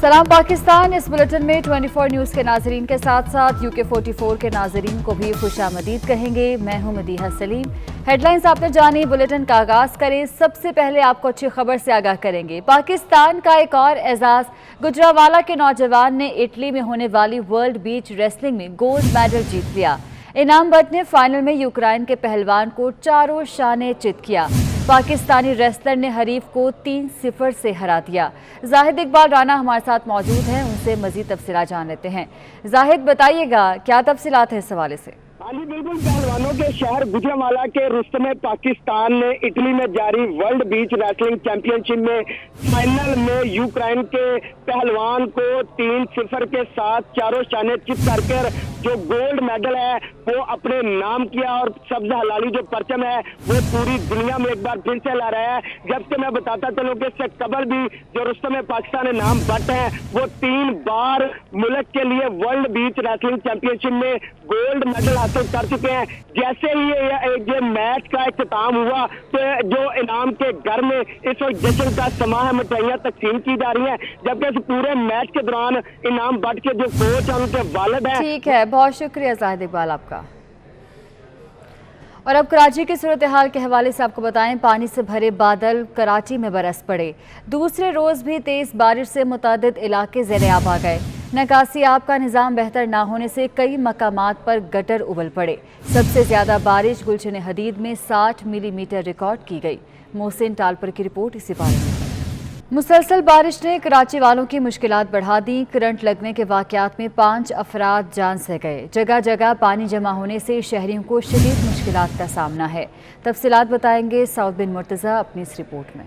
सलाम पाकिस्तान। इस बुलेटिन में 24 न्यूज़ के नाजरीन के साथ साथ UK 44 के नाजरीन को भी खुशामदीद कहेंगे। मैं हूं मदीहा सलीम। हेडलाइंस आपने जानी, बुलेटिन का आगाज करें। सबसे पहले आपको अच्छी खबर से आगाह करेंगे। पाकिस्तान का एक और एजाज, गुजरावाला के नौजवान ने इटली में होने वाली वर्ल्ड बीच रेसलिंग में गोल्ड मेडल जीत लिया। इनाम बट ने फाइनल में यूक्रेन के पहलवान को चारों शाने चित किया। पाकिस्तानी रेसलर ने हरीफ को 3-0 से हरा दिया। जाहिद इकबाल राना हमारे साथ मौजूद हैं, उनसे मजीद तफसीलात जान लेते हैं। जाहिद, बताइएगा क्या तफसीलात है इस हवाले से? हाँ जी बिल्कुल, पहलवानों के शहर गुजरावाला के रुस्तम में पाकिस्तान ने इटली में जारी वर्ल्ड बीच रेसलिंग चैंपियनशिप में फाइनल में यूक्रेन के पहलवान को 3-0 के साथ चारों शाने चित करके जो गोल्ड मेडल है वो अपने नाम किया। और सब्ज हलाली जो परचम है वो पूरी दुनिया में एक बार फिर से ला रहा है। जबकि मैं बताता चलूं कि इससे कबल भी जो रुस्तम में पाकिस्तान इनाम बट है वो 3 बार मुल्क के लिए वर्ल्ड बीच रेसलिंग चैंपियनशिप में गोल्ड मेडल हासिल कर चुके हैं। जैसे ही ये मैच का इख्तिताम हुआ तो जो इनाम के घर में इस वक्त जश्न का समा है, मिठाइयां तकसीम की जा रही हैं। जबकि इस पूरे मैच के दौरान इनाम बट के जो कोच हैं उनके वालिद हैं। ठीक है, बहुत शुक्रिया जाहिद इकबाल आपका। और अब कराची की सूरत हाल के हवाले से आपको बताएं, पानी से भरे बादल कराची में बरस पड़े। दूसरे रोज भी तेज बारिश से मुतादिद इलाके ज़ेर-ए-आब आ गए। निकासी आब का निज़ाम बेहतर ना होने से कई मकामात पर गटर उबल पड़े। सबसे ज्यादा बारिश गुलशन हदीद में 60 मिलीमीटर रिकॉर्ड की गई। मोहसिन टालपर की रिपोर्ट इसी बारे में। मुसलसल बारिश ने कराची वालों की मुश्किलात बढ़ा दी। करंट लगने के वाक़यात में 5 अफराद जान से गए। जगह जगह पानी जमा होने से शहरियों को शदीद मुश्किलात का सामना है। तफसीलात बताएंगे सऊद बिन मुर्तज़ा अपनी इस रिपोर्ट में।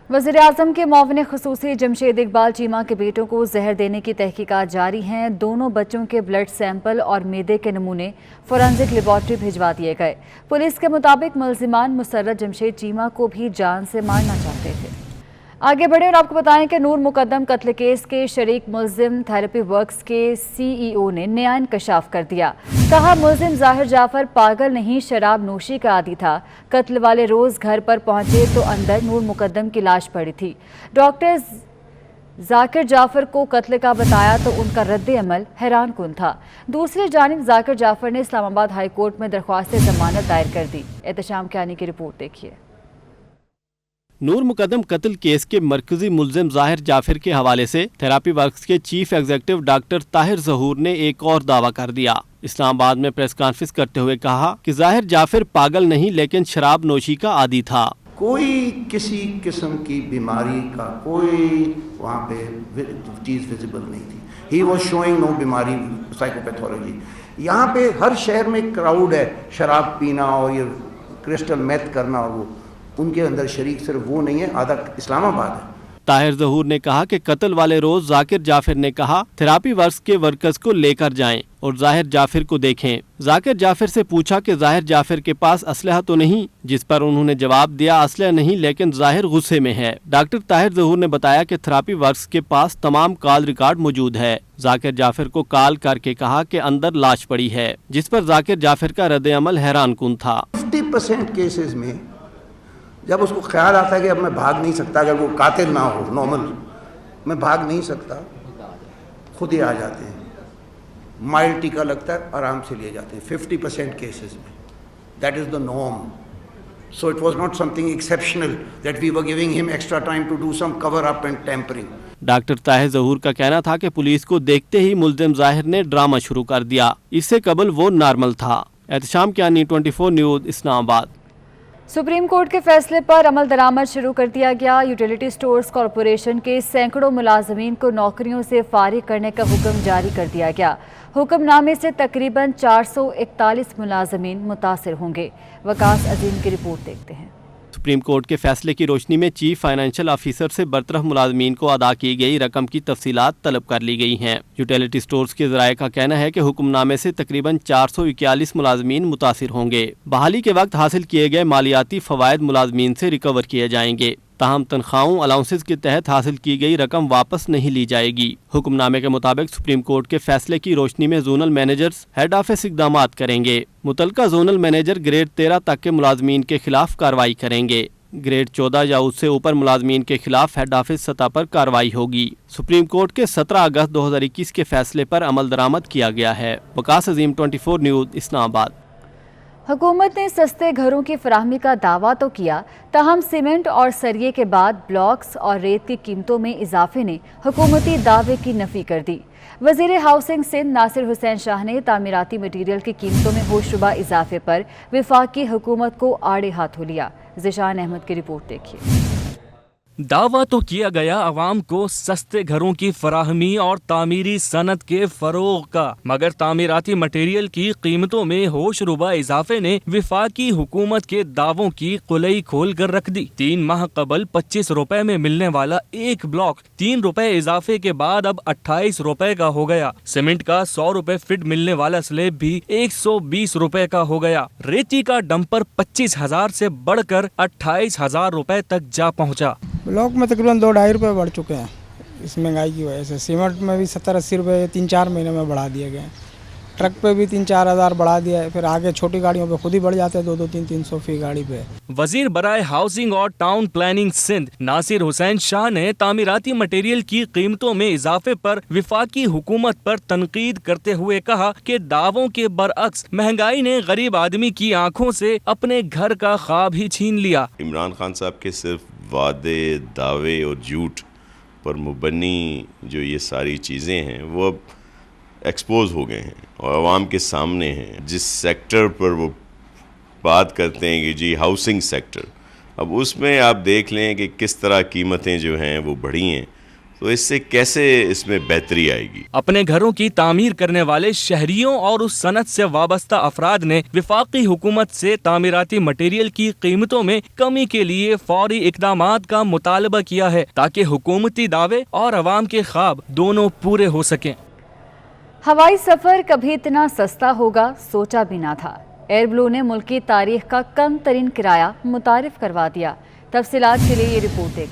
वज़ीर-ए-आज़म के मुआविन ख़ुसूसी जमशेद इकबाल चीमा के बेटों को जहर देने की तहकीकात जारी हैं। दोनों बच्चों के ब्लड सैंपल और मेदे के नमूने फोरेंसिक लेबॉर्ट्री भिजवा दिए गए। पुलिस के मुताबिक मुलजिमान मुसर्रत जमशेद चीमा को भी जान से मारना चाहते थे। आगे बढ़े और आपको बताएं कि नूर मुकद्दम कत्ल केस के शरीक मुलजिम थेरेपी वर्क्स के CEO ने नया इंकशाफ कर दिया। कहा, मुलजिम ज़ाहिर जाफर पागल नहीं, शराब नोशी का आदी था। कत्ल वाले रोज घर पर पहुंचे तो अंदर नूर मुकद्दम की लाश पड़ी थी। डॉक्टर जाकिर जाफर को कत्ल का बताया तो उनका रद्द अमल हैरान कुन था। दूसरी जानिब जाकिर जाफर ने इस्लामाबाद हाई कोर्ट में दरख्वास्त जमानत दायर कर दी। एहतशाम कियानी की रिपोर्ट देखिए। नूर मुकद्दम कत्ल केस के मरकजी मुलजिम ज़ाहिर जाफर के हवाले से थेरेपी वर्क्स के चीफ एग्जीक्यूटिव डॉक्टर ताहिर ज़हूर ने एक और दावा कर दिया। इस्लामाबाद में प्रेस कॉन्फ्रेंस करते हुए कहा कि ज़ाहिर जाफर पागल नहीं लेकिन शराब नोशी का आदी था। कोई किसी किस्म की बीमारी का कोई वहाँ पे चीज़ विजिबल नहीं थी। ही वॉज शोइंग नो बीमारी साइकोपैथोलॉजी। यहाँ पे हर शहर में क्राउड है, शराब पीना और ये क्रिस्टल मेथ करना, और वो उनके अंदर शरीक सिर्फ वो नहीं है, आधा इस्लामाबाद है। ताहिर ज़हूर ने कहा कि कत्ल वाले रोज जाकिर जाफर ने कहा थेरेपी वर्क्स के वर्कर्स को लेकर जाएं और ज़ाहिर जाफर को देखें। जाकिर जाफर से पूछा कि ज़ाहिर जाफर के पास असलहा तो नहीं, जिस पर उन्होंने जवाब दिया असलहा नहीं लेकिन ज़ाहिर गुस्से में है। डॉक्टर ताहिर ज़हूर ने बताया कि थेरेपी वर्क्स के पास तमाम कॉल रिकॉर्ड मौजूद है। जाकिर जाफर को कॉल करके कहा कि अंदर लाश पड़ी है, जिस पर जाकिर जाफर का रद्द अमल हैरान कुन था। 50% केसेस में जब उसको ख्याल आता है कि अब मैं भाग नहीं सकता, अगर वो कातिल ना हो नॉर्मल, मैं भाग नहीं सकता, खुद ही आ जाते हैं। माइल्ड टीका लगता है, आराम से लिए जाते हैं 50% केसेस में। That is the norm. So it was not something exceptional that we were giving him extra time to do some cover up and tampering. Doctor Tahir Zahoor का कहना था कि पुलिस को देखते ही मुलजिम ज़ाहिर ने ड्रामा शुरू कर दिया। इससे कबल वो नॉर्मल था। Ehtisham Kiani 24 News Islamabad. Supreme court के फैसले पर अमल दरामद शुरू कर दिया गया। यूटिलिटी स्टोर्स कॉरपोरेशन के सैकड़ों मुलाजमीन को नौकरियों से फारिग करने का हुक्म जारी कर दिया गया। हुक्मनामे से तकरीबन 441 मुलाजमीन मुतासिर होंगे। वकास अजीम की रिपोर्ट देखते हैं। सुप्रीम कोर्ट के फैसले की रोशनी में चीफ फाइनेंशियल ऑफिसर से बरतरफ मुलाजमीन को अदा की गई रकम की तफसीलात तलब कर ली गई हैं। यूटिलिटी स्टोर्स के ज़राए का कहना है कि हुक्मनामे से तकरीबन 441 मुलाजमीन मुतासिर होंगे। बहाली के वक्त हासिल किए गए मालियाती फ़वायद मुलाजमीन से रिकवर किए जाएंगे। ताहम तनख्वाहों अलाउंसेस के तहत हासिल की गई रकम वापस नहीं ली जाएगी। हुक्मनामे के मुताबिक सुप्रीम कोर्ट के फैसले की रोशनी में जोनल मैनेजर्स हेड ऑफिस इकदामात करेंगे। मुतलका जोनल मैनेजर ग्रेड 13 तक के मुलाजमीन के खिलाफ कार्रवाई करेंगे। ग्रेड 14 या उससे ऊपर मुलाजमीन के खिलाफ हेड ऑफिस सतह पर कार्रवाई होगी। सुप्रीम कोर्ट के 17 अगस्त 2021 के फैसले पर अमल दरामद किया गया है। वकास अजीम, 24 न्यूज़, इस्लामाबाद। हुकूमत ने सस्ते घरों की फराहमी का दावा तो किया, ताहम सीमेंट और सरिये के बाद ब्लॉक्स और रेत की कीमतों में इजाफे ने हुकूमती दावे की नफी कर दी। वजीर हाउसिंग सिंध नासिर हुसैन शाह ने तामीराती मटीरियल की कीमतों में होशरुबा इजाफे पर वफाकी हुकूमत को आड़े हाथों लिया। ज़िशान अहमद की रिपोर्ट देखिए। दावा तो किया गया अवाम को सस्ते घरों की फराहमी और तामीरी सनत के फरोग का, मगर तामीराती मटेरियल की कीमतों में होशरुबा इजाफे ने विफाकी हुकूमत के दावों की कुलई खोल कर रख दी। 3 माह कबल 25 रुपए में मिलने वाला एक ब्लॉक 3 रुपए इजाफे के बाद अब 28 रुपए का हो गया। सीमेंट का 100 रुपए फीट मिलने वाला स्लेब भी 120 रुपए का हो गया। रेती का डंपर 25,000 से बढ़कर 28,000 रुपए तक जा पहुँचा। ब्लॉक में तकरीबन 2-2.5 रुपये बढ़ चुके हैं इस महंगाई की वजह से। सीमेंट में भी 70-80 रुपये 3-4 महीने में बढ़ा दिए गए। ट्रक पे भी 3-4 हज़ार बढ़ा दिया है। फिर आगे छोटी गाड़ियों पे खुद ही बढ़ जाते हैं 200-300 फी गाड़ी पे। वजीर बराए हाउसिंग और टाउन प्लानिंग सिंध नासिर हुसैन शाह ने तामीराती मटेरियल की कीमतों में इजाफे पर विफाकी हुकूमत पर तनकीद करते हुए कहा कि दावों के बरअक्स महंगाई ने गरीब आदमी की आंखों से अपने घर का ख्वाब ही छीन लिया। इमरान खान साहब के सिर्फ वादे, दावे और झूठ पर मुबन्नी जो ये सारी चीज़ें हैं वो अब एक्सपोज हो गए हैं और आवाम के सामने हैं। जिस सेक्टर पर वो बात करते हैं कि जी हाउसिंग सेक्टर, अब उसमें आप देख लें कि किस तरह कीमतें जो हैं वो बढ़ी हैं, तो इससे कैसे इसमें बेहतरी आएगी। अपने घरों की तामीर करने वाले शहरियों और उस सनत से वाबस्ता अफराद ने विफाकी हुकूमत से तामीराती मटेरियल की कीमतों में कमी के लिए फौरी इकदामात का मुतालबा किया है ताकि हुकूमती दावे और अवाम के ख्वाब दोनों पूरे हो सकें। हवाई सफर कभी इतना सस्ता होगा सोचा भी ना था। एयर ब्लू ने मुल्क की तारीख का कम तरीन किराया मुतारिफ करवा दिया। तफसीलात के लिए ये रिपोर्ट देख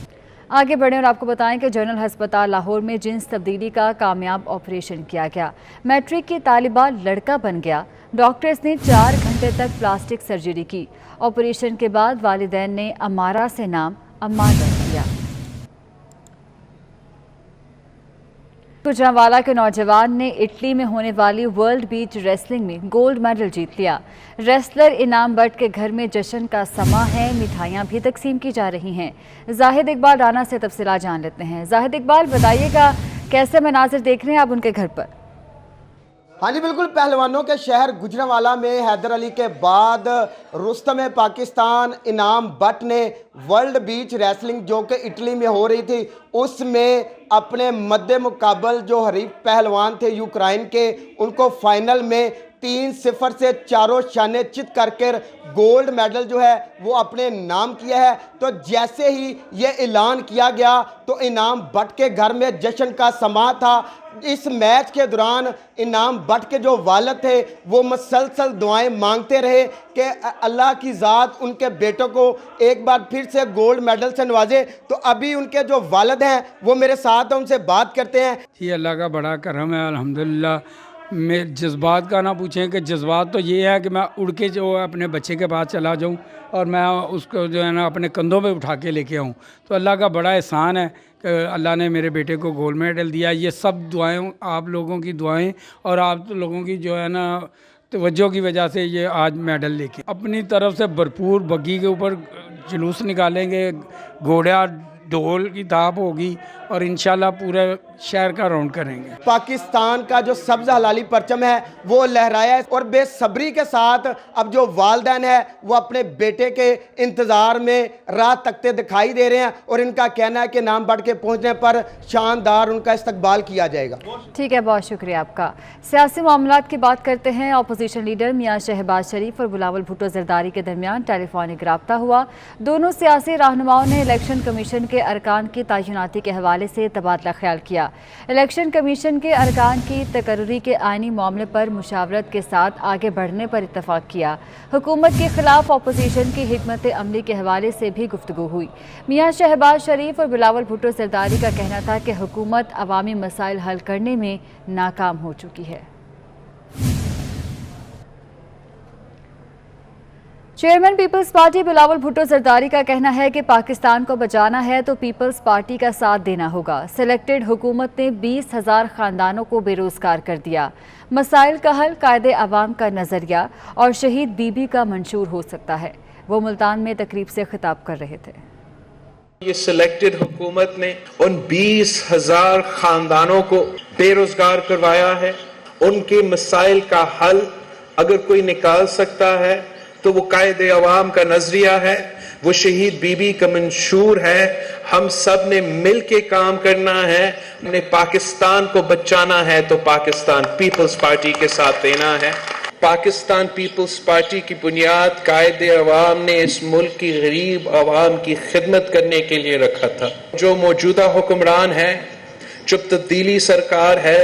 आगे बढ़े और आपको बताएं कि जनरल हस्पताल लाहौर में जिन्स तब्दीली का कामयाब ऑपरेशन किया गया। मैट्रिक की तालिबा लड़का बन गया। डॉक्टर्स ने 4 घंटे तक प्लास्टिक सर्जरी की। ऑपरेशन के बाद वालिदैन ने अमारा से नाम अम्मार रख दिया। गुजरांवाला के नौजवान ने इटली में होने वाली वर्ल्ड बीच रेसलिंग में गोल्ड मेडल जीत लिया। रेसलर इनाम बट के घर में जश्न का समा है, मिठाइयां भी तकसीम की जा रही हैं। जाहिद इकबाल राना से तफसीलात जान लेते हैं। जाहिद इकबाल, बताइएगा कैसे मनाजिर देख रहे हैं आप उनके घर पर? हाँ जी बिल्कुल, पहलवानों के शहर गुजरांवाला में हैदर अली के बाद रुस्तम पाकिस्तान इनाम बट ने वर्ल्ड बीच रेसलिंग जो कि इटली में हो रही थी उसमें अपने मद्दे मुकाबल जो हरीफ पहलवान थे यूक्रेन के, उनको फाइनल में 3-0 से चारों शाने चित करके गोल्ड मेडल जो है वो अपने नाम किया है। तो जैसे ही ये ऐलान किया गया तो इनाम बट के घर में जश्न का समा था। इस मैच के दौरान इनाम बट के जो वालिद थे वो मुसलसल दुआएं मांगते रहे कि अल्लाह की ज़ात उनके बेटों को एक बार फिर से गोल्ड मेडल से नवाजे। तो अभी उनके जो वालिद हैं वो मेरे साथ हैं, उनसे बात करते हैं। ये अल्लाह का बड़ा करम है अल्हम्दुलिल्लाह। मैं जज्बात का ना पूछें कि जज्बात तो ये है कि मैं उड़ के जो अपने बच्चे के पास चला जाऊं और मैं उसको जो है ना अपने कंधों पे उठा के लेके आऊं। तो अल्लाह का बड़ा एहसान है कि अल्लाह ने मेरे बेटे को गोल्ड मेडल दिया। ये सब दुआएं, आप लोगों की दुआएं और आप लोगों की जो है ना तवज्जो की वजह से ये आज मेडल लेके अपनी तरफ से भरपूर बग्गी के ऊपर जुलूस निकालेंगे, घोड़ा ढोल की ताप होगी और इंशाल्लाह पूरे शहर का राउंड करेंगे। पाकिस्तान का जो सब्ज़ हलाली परचम है वो लहराया है और बेसब्री के साथ अब जो वालिदैन है वो अपने बेटे के इंतज़ार में राह तकते दिखाई दे रहे हैं और इनका कहना है कि नाम बढ़ के पहुँचने पर शानदार उनका इस्तकबाल किया जाएगा। ठीक है, बहुत शुक्रिया आपका। सियासी मामलात की बात करते हैं। अपोजिशन लीडर मियां शहबाज शरीफ और बिलावल भुट्टो जरदारी के दरमियान टेलीफोनिक राब्ता हुआ। दोनों सियासी रहनुमाओं ने इलेक्शन कमीशन के अरकान की तैनाती के हवाले से तबादला ख्याल किया। इलेक्शन कमीशन के अरकान की तकर्री के आईनी मामले पर मुशावरत के साथ आगे बढ़ने पर इत्तफाक किया। हुकूमत के खिलाफ अपोजिशन की हिकमत अमली के हवाले से भी गुफ्तगू हुई। मियां शहबाज शरीफ और बिलावल भुट्टो जरदारी का कहना था कि हुकूमत अवामी मसाइल हल करने में नाकाम हो चुकी है। Chairman Peoples Party Bilawal Bhutto Zardari का कहना है कि पाकिस्तान को बचाना है तो पीपल्स पार्टी का साथ देना होगा। सिलेक्टेड हुकूमत ने 20,000 खानदानों को बेरोजगार कर दिया। मसाइल का हल कायदे अवाम का नजरिया और शहीद बीबी का मंशूर हो सकता है। वो मुल्तान में तकरीब से खिताब कर रहे थे। ये सिलेक्टेड हुकूमत ने उन 20,000 खानदानों को बेरोजगार करवाया है। उनके मसाइल का हल अगर कोई निकाल सकता है तो वो कायदे अवाम का नजरिया है, वो शहीद बीबी का मंशूर है। हम सब ने मिल के काम करना है। हमने पाकिस्तान को बचाना है तो पाकिस्तान पीपल्स पार्टी के साथ देना है। पाकिस्तान पीपल्स पार्टी की बुनियाद कायदे अवाम ने इस मुल्क की गरीब अवाम की खिदमत करने के लिए रखा था। जो मौजूदा हुक्मरान है, जो तब्दीली सरकार है,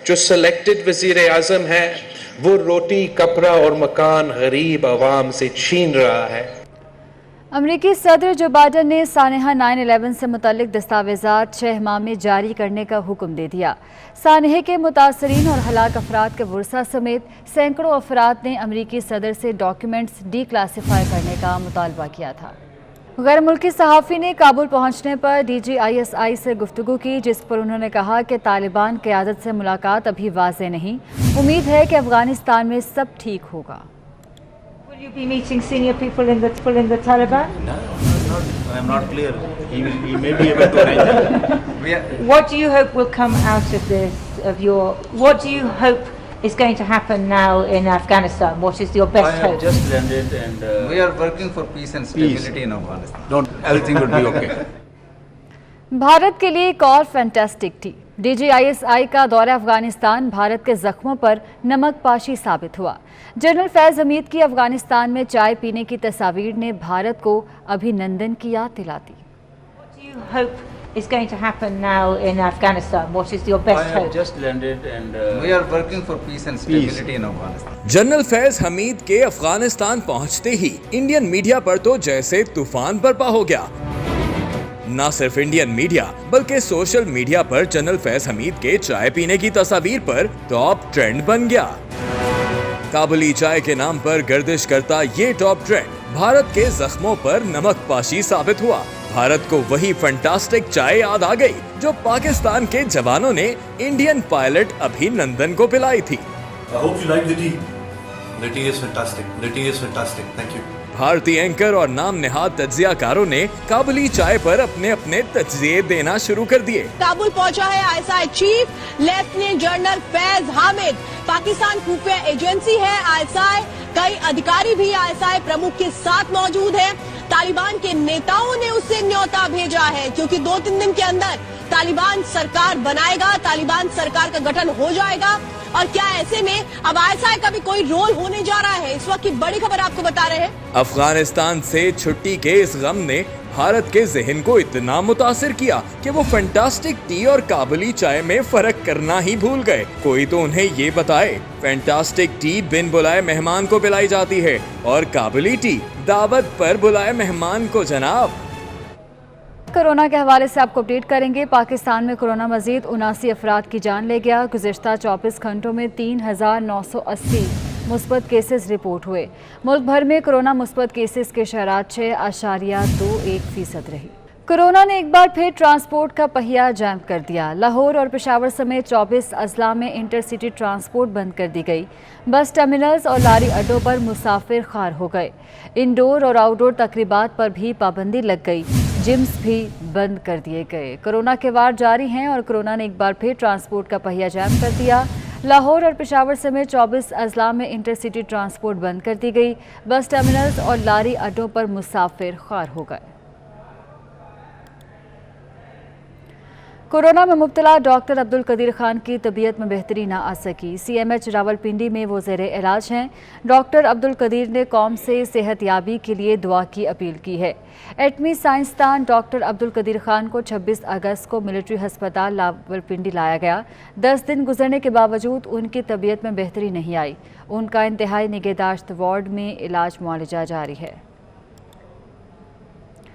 जो सिलेक्टेड वजीर आजम है, वो रोटी कपड़ा और मकान गरीब अवाम से छीन रहा है। अमरीकी सदर जो बाइडन ने सानहा 9/11 से मुतल्लिक दस्तावेजात 6 माह में जारी करने का हुक्म दे दिया। सानहे के मुतासरीन और हलाक अफराद के वर्सा समेत सैकड़ों अफराद ने अमरीकी सदर से डॉक्यूमेंट्स डीक्लासिफाई करने का मुतालबा किया था। गैर मुल्की सहाफ़ी ने काबुल पहुंचने पर DGISI से गुफ्तगू की, जिस पर उन्होंने कहा कि तालिबान क़यादत से मुलाकात अभी वाज़ेह नहीं। उम्मीद है कि अफगानिस्तान में सब ठीक होगा। Will you be meeting senior people in the Taliban? No, I am not clear. He may be able to arrange that. What do you hope will come out of this? What do you hope is going to happen now in Afghanistan? What is your best hope? I have just landed and we are working for peace and stability in Afghanistan. Everything will be okay. Bharat के लिए एक और fantastic थी। DGISI का दौरा अफगानिस्तान भारत के जख्मों पर नमक पाशी साबित हुआ। जनरल फैज हमीद की अफगानिस्तान में चाय पीने की तस्वीर ने भारत को अभिनंदन की याद दिलाती। What do you hope is going to happen now in Afghanistan? What is your best hope? I have hope? just landed and we are working for peace and stability in Afghanistan. General Faiz Hamid के अफगानिस्तान पहुंचते ही Indian media पर तो जैसे तूफान बरपा हो गया। न सिर्फ इंडियन मीडिया बल्कि सोशल मीडिया पर जनरल फैज हमीद के चाय पीने की तस्वीर पर टॉप ट्रेंड बन गया। काबुली चाय के नाम पर गर्दिश करता ये टॉप ट्रेंड भारत के जख्मों पर नमक पाशी साबित हुआ। भारत को वही फैंटास्टिक चाय याद आ गई जो पाकिस्तान के जवानों ने इंडियन पायलट अभिनंदन को पिलाई थी। I hope you like the tea. The tea is fantastic. The tea is fantastic. Thank you. भारतीय एंकर और नाम नेहाद तज्जियाकारों ने काबुली चाय पर अपने अपने तज्जिये देना शुरू कर दिए। काबुल पहुंचा है ISI chief lieutenant general Faiz Hamid. Pakistan खुफिया एजेंसी है ISI, कई अधिकारी भी ISI प्रमुख के साथ मौजूद हैं। तालिबान के नेताओं ने उससे न्योता भेजा है क्योंकि 2-3 दिन के अंदर तालिबान सरकार बनाएगा, तालिबान सरकार का गठन हो जाएगा। और क्या ऐसे में अब ISI का भी कोई रोल होने जा रहा है? इस वक्त की बड़ी खबर आपको बता रहे हैं। अफगानिस्तान से छुट्टी के इस गम ने भारत के जहन को इतना मुतासिर किया कि वो फैंटास्टिक टी और काबुली चाय में फर्क करना ही भूल गए। कोई तो उन्हें ये बताए, फैंटास्टिक टी बिन बुलाए मेहमान को पिलाई जाती है और काबुली टी दावत पर बुलाए मेहमान को जनाब। कोरोना के हवाले से आपको अपडेट करेंगे। पाकिस्तान में कोरोना मजीद 79 अफराद की जान ले गया। गुज़िश्ता 24 घंटों में 3,980 मुस्बत केसेस रिपोर्ट हुए। मुल्क भर में कोरोना मुस्बत केसेस की शरह 6.21% रही। कोरोना ने एक बार फिर ट्रांसपोर्ट का पहिया जैम कर दिया। लाहौर और पेशावर समेत 24 अजला में इंटरसिटी ट्रांसपोर्ट बंद कर दी गई। बस टर्मिनल्स और लारी अड्डों पर मुसाफिर खार हो गए। इंडोर और आउटडोर तकरीबात पर भी पाबंदी लग गई। जिम्स भी बंद कर दिए गए। कोरोना के वार जारी हैं और कोरोना ने एक बार फिर ट्रांसपोर्ट का पहिया जैम कर दिया। लाहौर और पेशावर समेत 24 अजला में इंटरसिटी ट्रांसपोर्ट बंद कर दी गई। बस टर्मिनल्स और लारी अड्डों पर मुसाफिर खार हो गए। कोरोना में मुब्तला डॉक्टर अब्दुल कदीर खान की तबीयत में बेहतरी ना आ सकी। CMH रावलपिंडी में वो ज़ेरे इलाज हैं। डॉक्टर अब्दुल कदीर ने कौम से सेहतयाबी के लिए दुआ की अपील की है। एटमी साइंसदान डॉक्टर अब्दुल कदीर खान को 26 अगस्त को मिलिट्री हस्पताल रावलपिंडी लाया गया। 10 दिन गुजरने के बावजूद उनकी तबीयत में बेहतरी नहीं आई। उनका इंतहाई निगहदाश्त वार्ड में इलाज मुआलजा जारी है।